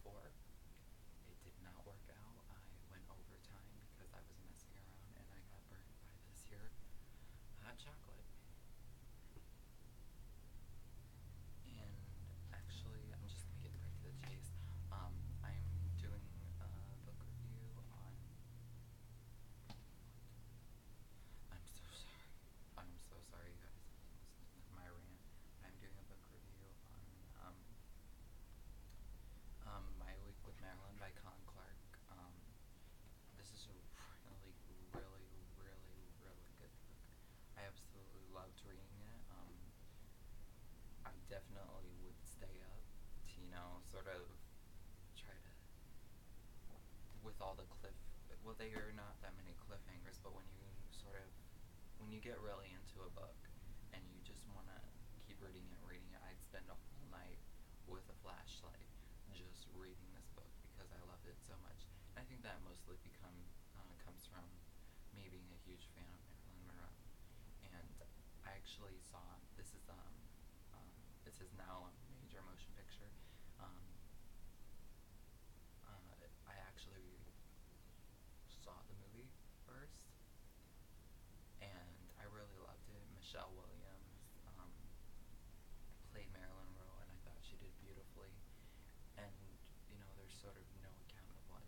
before. It did not work out. I went overtime because I was messing around and I got burnt by this here hot chocolate. And actually, I'm just gonna get right to the chase. I'm doing a book review on. I'm so sorry. I'm so sorry, you guys. My rant. I'm doing a book review on My Week with Marilyn by Colin Clark. This is a really, really, really, really good book. I absolutely loved reading it. I definitely would stay up to, sort of try to, with all the well, they are not that many cliffhangers, but when you sort of, when you get really into a book and you just want to keep reading it, I'd spend a whole night with a flashlight just reading this book because I loved it so much. And I think that mostly comes from me being a huge fan of Marilyn Monroe. And I actually saw this is now a major motion picture. Um, I actually saw the movie first, and I really loved it. Michelle Williams played Marilyn Monroe, and I thought she did beautifully. And there's sort of no account of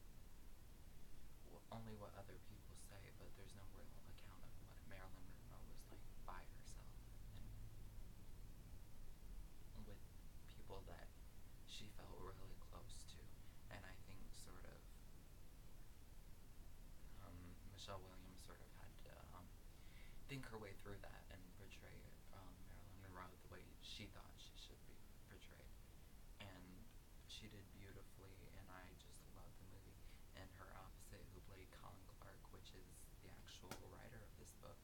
only what other people say, but there's no real account of what Marilyn Monroe was like by herself and with people that she felt really close to. And I think sort of Michelle Williams sort of had to think her way through that and portray Marilyn Monroe the way she thought she should be portrayed. And she did beautifully, and I just loved the movie. And her opposite, who played Colin Clark, which is the actual writer of this book,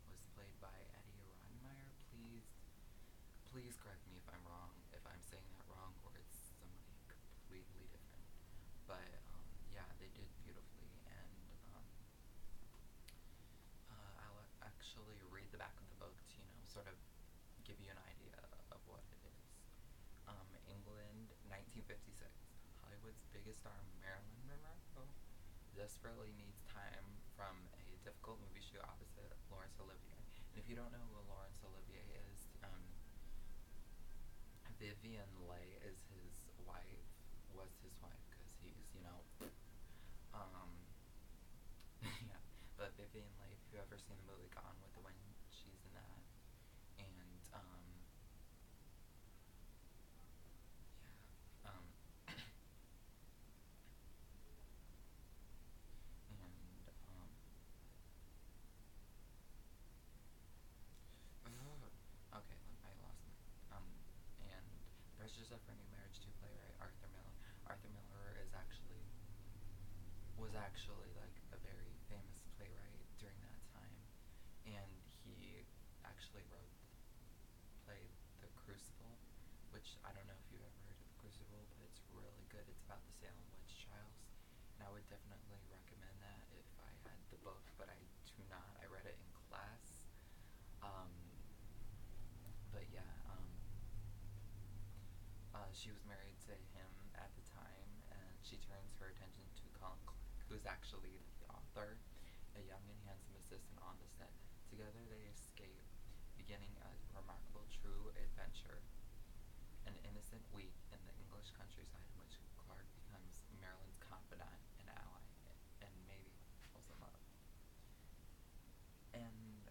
was played by Eddie Rodmeyer. Please correct me if I'm wrong, if I'm saying that wrong, or it's somebody completely different. But yeah, they did beautifully, and I'll actually read the back of the book to sort of give you an idea of what it is. England, 1956. Hollywood's biggest star, Marilyn Monroe, desperately needs time from a difficult movie shoot opposite Laurence Olivier. And if you don't know who Laurence Olivier is, Vivian Leigh is his wife, was his wife, because he's, yeah. But Vivian Leigh, if you've ever seen the movie Gone with the Wind, she's in that. And, yeah. Okay, I lost my. And Precious of Her New Marriage to playwright Arthur Miller. Arthur Miller was actually like a very famous playwright during that time, and he actually played The Crucible, which I don't know if you've ever heard of The Crucible, but it's really good. It's about the Salem witch trials, and I would definitely recommend that if I had the book, but I do not. I read it in class. Um, but yeah, she was married to him at the time, and she turns her attention to Colin Clark, who's actually the author, a young and handsome assistant on the set. Together they escape, beginning a remarkable true adventure, an innocent week in the English countryside in which Clark becomes Marilyn's confidant and ally, and maybe falls in love. And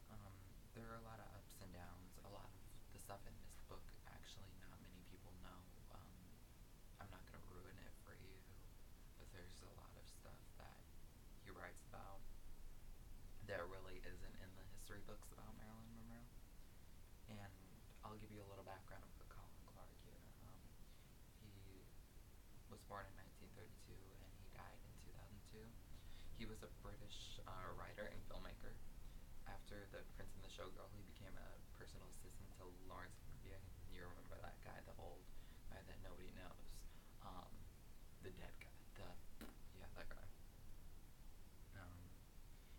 there are a lot of ups and downs. A lot of the stuff in this book, actually, not many people know. I'm not going to ruin it for you, but there's a lot of stuff that he writes about that really isn't in the history books about Marilyn Monroe. And I'll give you a little background of Colin Clark here. He was born in 1932 and he died in 2002. He was a British writer and filmmaker. After The Prince and the Showgirl, he became a personal assistant to Laurence Olivier. You remember that guy, the old guy that nobody knows. The dead guy. Yeah, that guy.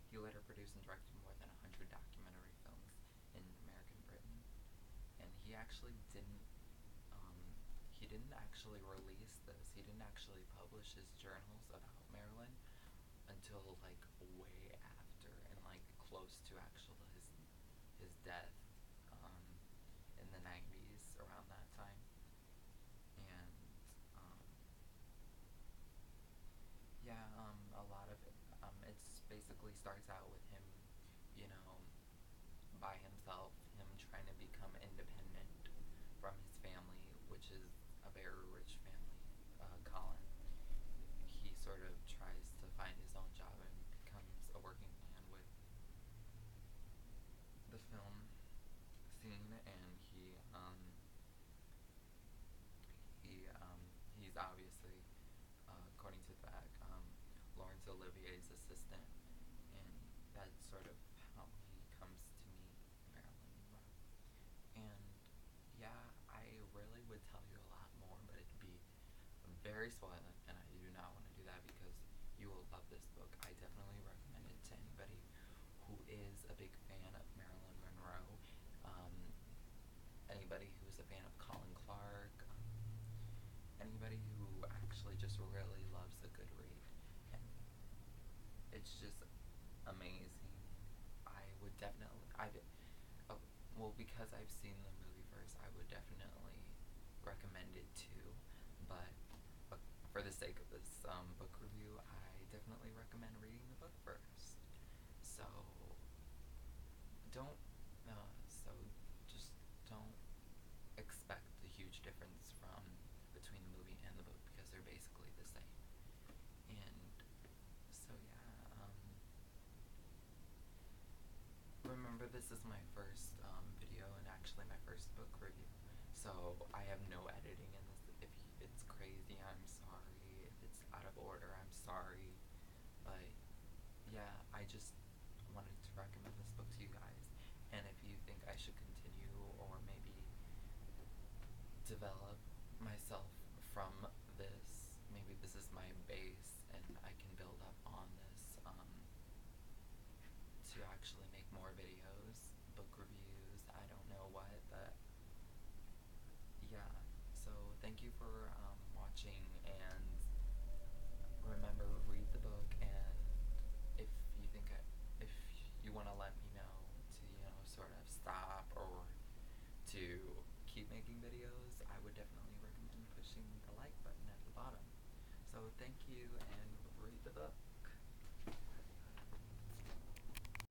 He later produced and directed more than 100 documentary films in American Britain. And he actually didn't actually release this. He didn't actually publish his journals about Marilyn until like way after and like close to actual his death, um, in the 90s around that time. And um, yeah, a lot of it, it's basically starts out with him, you know, by himself, him trying to become independent from his family, which is a very rich family. Colin, he sort of tries to find his own job and becomes a working man with the film scene, and he's obviously, according to that, Laurence Olivier's assistant, and that's sort of how he comes to meet Marilyn Monroe. And yeah, I really would tell you a lot more, but it'd be very spoiling, and I do not want to do that because you will love this book. I definitely recommend it to anybody who is a big fan of Marilyn Monroe, um, anybody who's a fan of Colin Clark, anybody who actually just really loves a good read. And it's just amazing. I would definitely, oh, well, because I've seen the movie first, I would definitely recommend it too. But for the sake of this book review, I definitely recommend reading the book first. So don't, so just don't expect a huge difference between the movie and the book because they're basically the same. And so yeah, remember this is my first video and actually my first book review. So I have no editing in this. If it's crazy, I'm sorry. If it's out of order, I'm sorry. But yeah, I just wanted to recommend this book to you guys. And if you think I should continue or maybe develop myself from this, maybe this is my base and I can build up on this, to actually make more videos, book reviews, I don't know what, but yeah. So thank you for watching, and remember, read the book, and if you think if you want to let me know to, sort of stop or to keep making videos, I would definitely recommend pushing the like button at the bottom. So thank you, and read the book.